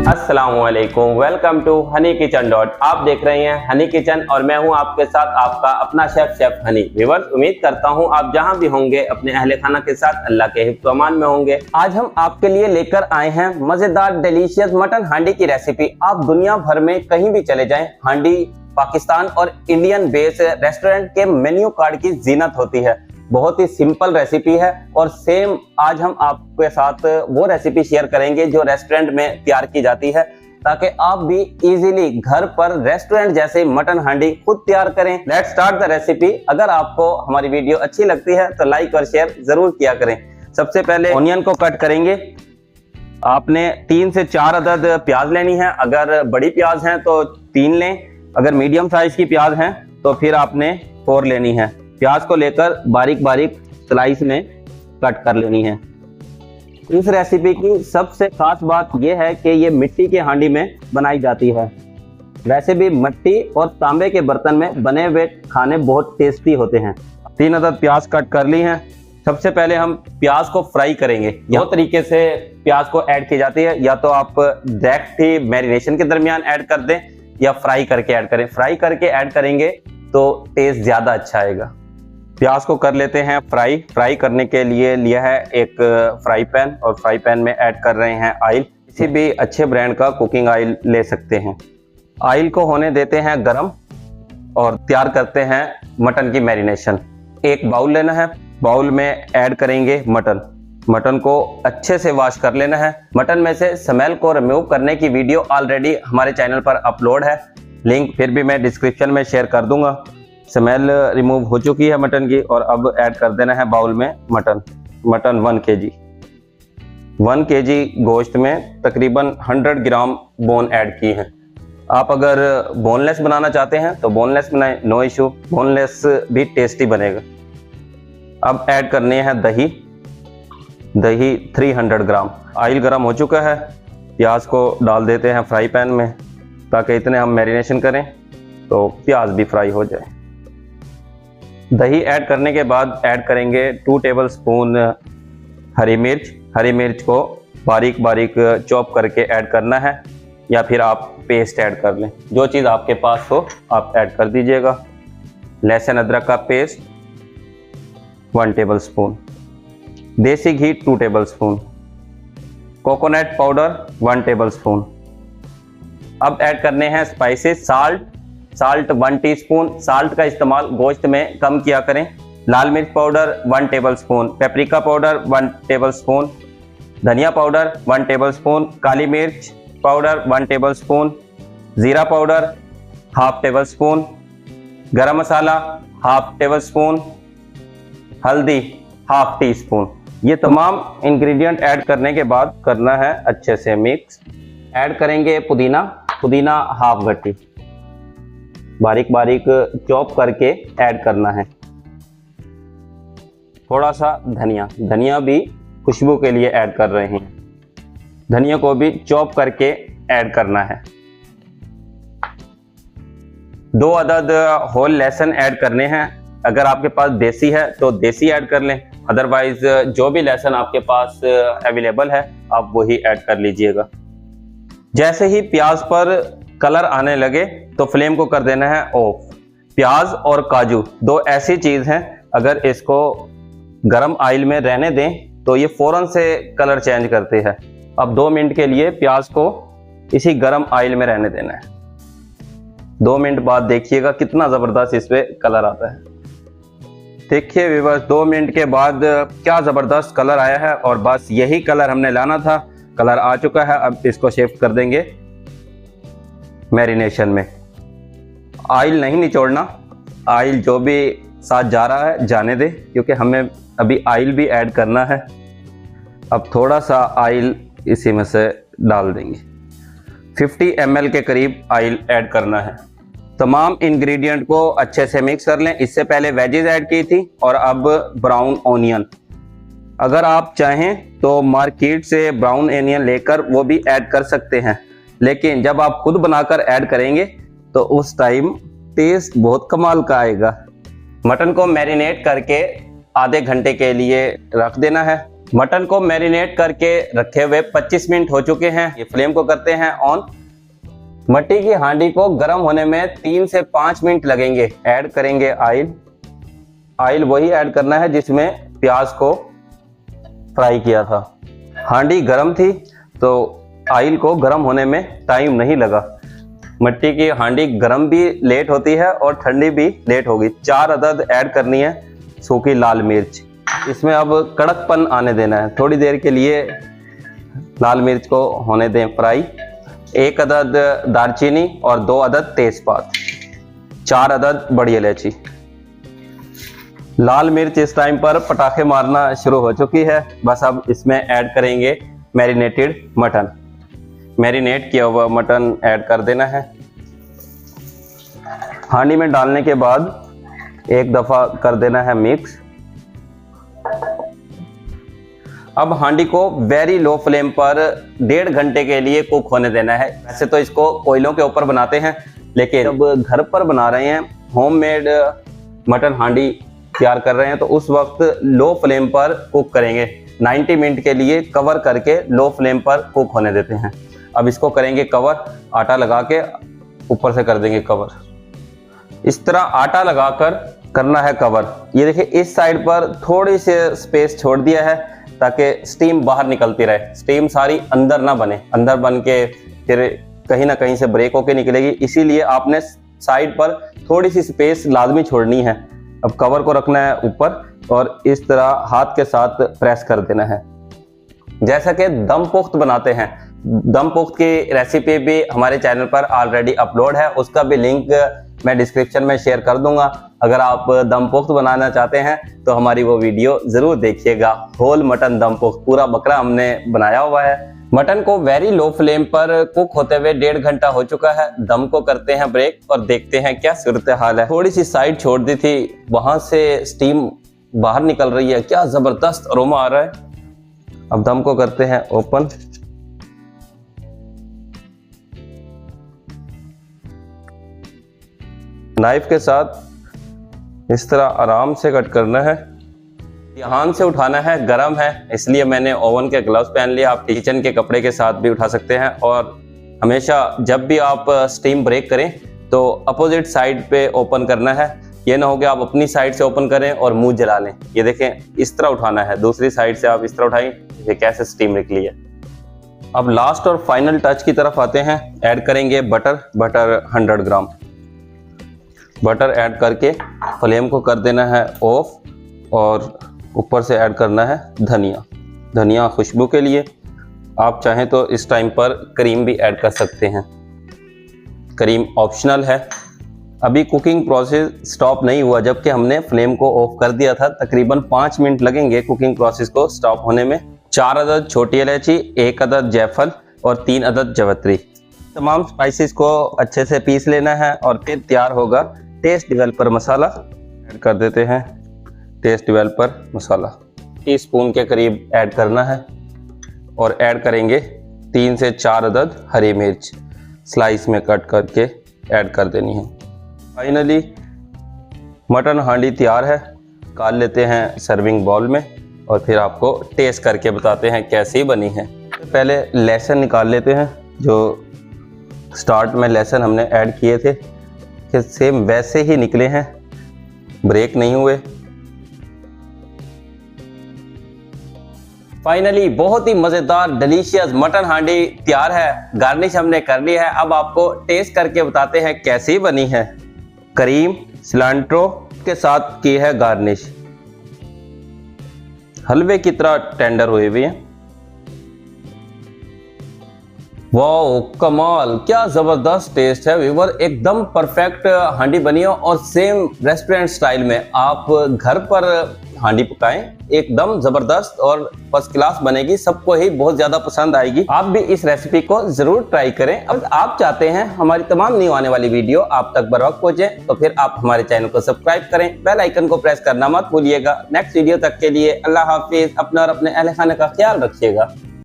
अस्सलामुअलैकुम, welcome to honey kitchen dot. आप देख रहे हैं हनी किचन और मैं हूं आपके साथ आपका अपना शेफ हनी। व्यूअर्स, उम्मीद करता हूं आप जहां भी होंगे अपने अहले खाना के साथ अल्लाह के हिफ्ज़ अमान में होंगे। आज हम आपके लिए लेकर आए हैं मजेदार डिलीशियस मटन हांडी की रेसिपी। आप दुनिया भर में कहीं भी चले जाएं, हांडी पाकिस्तान और इंडियन बेस रेस्टोरेंट के मेन्यू कार्ड की जीनत होती है। बहुत ही सिंपल रेसिपी है और सेम आज हम आपके साथ वो रेसिपी शेयर करेंगे जो रेस्टोरेंट में तैयार की जाती है, ताकि आप भी इजीली घर पर रेस्टोरेंट जैसे मटन हांडी खुद तैयार करें। Let's start the recipe. अगर आपको हमारी वीडियो अच्छी लगती है तो लाइक और शेयर जरूर किया करें। सबसे पहले ऑनियन को कट करेंगे। आपने 3 से 4 अदद प्याज लेनी है। अगर बड़ी प्याज है तो 3 लें, अगर मीडियम साइज की प्याज है तो फिर आपने 4 लेनी है। प्याज को लेकर बारीक बारीक स्लाइस में कट कर लेनी है। इस रेसिपी की सबसे खास बात यह है कि ये मिट्टी के हांडी में बनाई जाती है। वैसे भी मिट्टी और तांबे के बर्तन में बने हुए खाने बहुत टेस्टी होते हैं। 3 अदद प्याज कट कर ली हैं। सबसे पहले हम प्याज को फ्राई करेंगे। 2 तरीके से प्याज को ऐड की जाती है, या तो आप डायरेक्ट ही मैरिनेशन के दरमियान ऐड कर दें या फ्राई करके ऐड करें। फ्राई करके ऐड करेंगे तो टेस्ट ज्यादा अच्छा आएगा। प्याज को कर लेते हैं फ्राई। फ्राई करने के लिए लिया है एक फ्राई पैन और फ्राई पैन में ऐड कर रहे हैं ऑयल। किसी भी अच्छे ब्रांड का कुकिंग ऑयल ले सकते हैं। ऑयल को होने देते हैं गरम और तैयार करते हैं मटन की मैरिनेशन। एक बाउल लेना है, बाउल में ऐड करेंगे मटन। मटन को अच्छे से वॉश कर लेना है। मटन में से स्मेल को रिमूव करने की वीडियो ऑलरेडी हमारे चैनल पर अपलोड है, लिंक फिर भी मैं डिस्क्रिप्शन में शेयर कर दूंगा। स्मेल रिमूव हो चुकी है मटन की और अब ऐड कर देना है बाउल में मटन 1 kg। 1 kg गोश्त में तकरीबन 100 ग्राम बोन ऐड की है। आप अगर बोनलेस बनाना चाहते हैं तो बोनलेस बनाएं, नो इशू, बोनलेस भी टेस्टी बनेगा। अब ऐड करने हैं दही 300 ग्राम। ऑयल गर्म हो चुका है, प्याज को डाल देते हैं फ्राई पैन में ताकि इतने हम मैरिनेशन करें तो प्याज भी फ्राई हो जाए। दही ऐड करने के बाद ऐड करेंगे 2 टेबलस्पून हरी मिर्च। हरी मिर्च को बारीक बारीक चॉप करके ऐड करना है, या फिर आप पेस्ट ऐड कर लें। जो चीज़ आपके पास हो आप ऐड कर दीजिएगा। लहसुन अदरक का पेस्ट 1 टेबलस्पून, देसी घी 2 टेबलस्पून, कोकोनट पाउडर 1 टेबलस्पून। अब ऐड करने हैं स्पाइसेस। Salt 1 teaspoon. साल्ट का इस्तेमाल गोश्त में कम किया करें। लाल मिर्च powder 1 tablespoon, paprika powder 1 tablespoon, धनिया पाउडर 1 टेबलस्पून, काली मिर्च पाउडर 1 टेबलस्पून, जीरा पाउडर 1/2 टेबलस्पून, गरम मसाला 1/2 टेबलस्पून, हल्दी 1/2 टीस्पून। ये तमाम इंग्रेडिएंट ऐड करने के बाद करना है अच्छे से मिक्स। ऐड करेंगे पुदीना 1/2 गट्टी, बारीक बारीक चॉप करके ऐड करना है। थोड़ा सा धनिया भी खुशबू के लिए ऐड कर रहे हैं। धनिया को भी चॉप करके ऐड करना है। 2 अदद होल लहसुन ऐड करने हैं। अगर आपके पास देसी है तो देसी ऐड कर लें, अदरवाइज जो भी लहसुन आपके पास अवेलेबल है आप वही ऐड कर लीजिएगा। जैसे ही प्याज पर कलर आने लगे तो फ्लेम को कर देना है ऑफ। प्याज और काजू 2 ऐसी चीज हैं, अगर इसको गरम ऑयल में रहने दें तो ये फौरन से कलर चेंज करते हैं। अब 2 मिनट के लिए प्याज को इसी गरम ऑयल में रहने देना है। 2 मिनट बाद देखिएगा कितना जबरदस्त इस पे कलर आता है। देखिए व्यूअर्स, 2 मिनट के बाद क्या जबरदस्त कलर आया है और बस यही कलर हमने लाना था। कलर आ चुका है। अब इसको शिफ्ट कर देंगे मैरिनेशन में। ऑयल नहीं निचोड़ना, ऑयल जो भी साथ जा रहा है जाने दे, क्योंकि हमें अभी ऑयल भी ऐड करना है। अब थोड़ा सा ऑयल इसी में से डाल देंगे। 50 ml के करीब ऑयल ऐड करना है। तमाम इंग्रेडिएंट को अच्छे से मिक्स कर लें। इससे पहले वेजेस ऐड की थी और अब ब्राउन ऑनियन। अगर आप चाहें तो मार्केट से ब्राउन ऑनियन लेकर वो भी ऐड कर सकते हैं, लेकिन जब आप खुद बनाकर ऐड करेंगे तो उस टाइम टेस्ट बहुत कमाल का आएगा। मटन को मैरिनेट करके आधे घंटे के लिए रख देना है। मटन को मैरिनेट करके रखे हुए 25 मिनट हो चुके हैं। ये फ्लेम को करते हैं ऑन। मट्टी की हांडी को गर्म होने में 3 से 5 मिनट लगेंगे। ऐड करेंगे ऑयल। ऑयल वही ऐड करना है जिसमें प्याज को फ्राई किया था। हांडी गर्म थी तो ऑयल को गर्म होने में टाइम नहीं लगा। मट्टी की हांडी गर्म भी लेट होती है और ठंडी भी लेट होगी। 4 अदद ऐड करनी है सूखी लाल मिर्च। इसमें अब कड़कपन आने देना है। थोड़ी देर के लिए लाल मिर्च को होने दें फ्राई। 1 अदद दालचीनी और 2 अदद तेजपात, 4 अदद बड़ी इलायची। लाल मिर्च इस टाइम पर पटाखे मारना शुरू हो चुकी है। बस अब इसमें ऐड करेंगे मैरिनेटेड मटन। मैरिनेट किया हुआ मटन ऐड कर देना है। हांडी में डालने के बाद एक दफा कर देना है मिक्स। अब हांडी को वेरी लो फ्लेम पर 1.5 घंटे के लिए कुक होने देना है। वैसे तो इसको कोयलों के ऊपर बनाते हैं, लेकिन जब घर पर बना रहे हैं, होममेड मटन हांडी तैयार कर रहे हैं, तो उस वक्त लो फ्लेम पर कुक करेंगे। 90 मिनट के लिए कवर करके लो फ्लेम पर कुक होने देते हैं। अब इसको करेंगे कवर। आटा लगा के ऊपर से कर देंगे कवर। इस तरह आटा लगाकर करना है कवर। ये देखिए इस साइड पर थोड़ी सी स्पेस छोड़ दिया है ताकि स्टीम बाहर निकलती रहे। स्टीम सारी अंदर ना बने, अंदर बन के फिर कहीं ना कहीं से ब्रेक होके निकलेगी। इसीलिए आपने साइड पर थोड़ी सी स्पेस लाजमी छोड़नी है। अब कवर को रखना है ऊपर और इस तरह हाथ के साथ प्रेस कर देना है। जैसा कि दम पुख्त बनाते हैं, दम पुख्त की रेसिपी भी हमारे चैनल पर ऑलरेडी अपलोड है। उसका भी लिंक मैं डिस्क्रिप्शन में शेयर कर दूंगा। अगर आप दम पुख्त बनाना चाहते हैं तो हमारी वो वीडियो जरूर देखिएगा। होल मटन दम पुख्त, पूरा बकरा हमने बनाया हुआ है। मटन को वेरी लो फ्लेम पर कुक होते हुए 1.5 घंटा हो चुका है। दम को करते हैं ब्रेक और देखते हैं क्या सूरत हाल है। थोड़ी सी साइड छोड़ दी थी, वहां से स्टीम बाहर निकल रही है। क्या जबरदस्त अरोमा आ रहा है। अब दम को करते हैं ओपन। नाइफ के साथ इस तरह आराम से कट करना है। ध्यान से उठाना है, गरम है इसलिए मैंने ओवन के ग्लव्स पहन लिया। आप किचन के कपड़े के साथ भी उठा सकते हैं। और हमेशा जब भी आप स्टीम ब्रेक करें तो अपोजिट साइड पे ओपन करना है। ये ना हो कि आप अपनी साइड से ओपन करें और मुंह जला लें। ये देखें इस तरह उठाना है, दूसरी साइड से आप इस तरह उठाएं। ये कैसे स्टीम निकली है। अब लास्ट और फाइनल टच की तरफ आते हैं। ऐड करेंगे बटर 100 ग्राम। बटर ऐड करके फ्लेम को कर देना है ऑफ और ऊपर से ऐड करना है धनिया खुशबू के लिए। आप चाहें तो इस टाइम पर क्रीम भी ऐड कर सकते हैं। क्रीम ऑप्शनल है। अभी कुकिंग प्रोसेस स्टॉप नहीं हुआ जबकि हमने फ्लेम को ऑफ कर दिया था। तकरीबन 5 मिनट लगेंगे कुकिंग प्रोसेस को स्टॉप होने में। 4 अदद छोटी इलायची, 1 अदद जायफल और 3 अदद जवित्री। तमाम स्पाइसेस को अच्छे से पीस लेना है और फिर तैयार होगा टेस्ट डेवलपर मसाला। ऐड कर देते हैं टेस्ट डेवलपर मसाला। टीस्पून के करीब ऐड करना है और ऐड करेंगे 3 से 4 अदद हरी मिर्च स्लाइस में कट करके ऐड कर देनी है। फाइनली मटन हांडी तैयार है। निकाल लेते हैं सर्विंग बाउल में और फिर आपको टेस्ट करके बताते हैं कैसी बनी है। पहले लहसुन निकाल लेते हैं। जो स्टार्ट में लहसुन हमने ऐड किए थे कि सेम वैसे ही निकले हैं, ब्रेक नहीं हुए। फाइनली बहुत ही मजेदार डिलीशियस मटन हांडी तैयार है। गार्निश हमने कर ली है। अब आपको टेस्ट करके बताते हैं कैसी बनी है। क्रीम सिलांट्रो के साथ की है गार्निश। हलवे की तरह टेंडर हुई हुई है। वाओ कमाल, क्या जबरदस्त टेस्ट है व्यूअर। एकदम परफेक्ट हांडी बनी है और सेम रेस्टोरेंट स्टाइल में आप घर पर हांडी पकाएं, एकदम जबरदस्त और फर्स्ट क्लास बनेगी। सबको ही बहुत ज्यादा पसंद आएगी। आप भी इस रेसिपी को जरूर ट्राई करें। अब आप चाहते हैं हमारी तमाम न्यू आने वाली वीडियो आप तक बर वक्त पहुंचे तो फिर आप हमारे चैनल को सब्सक्राइब करें, बेल आइकन को प्रेस करना मत भूलिएगा। नेक्स्ट वीडियो तक के लिए अल्लाह हाफिज। अपना और अपने अहले खाने का ख्याल रखिएगा।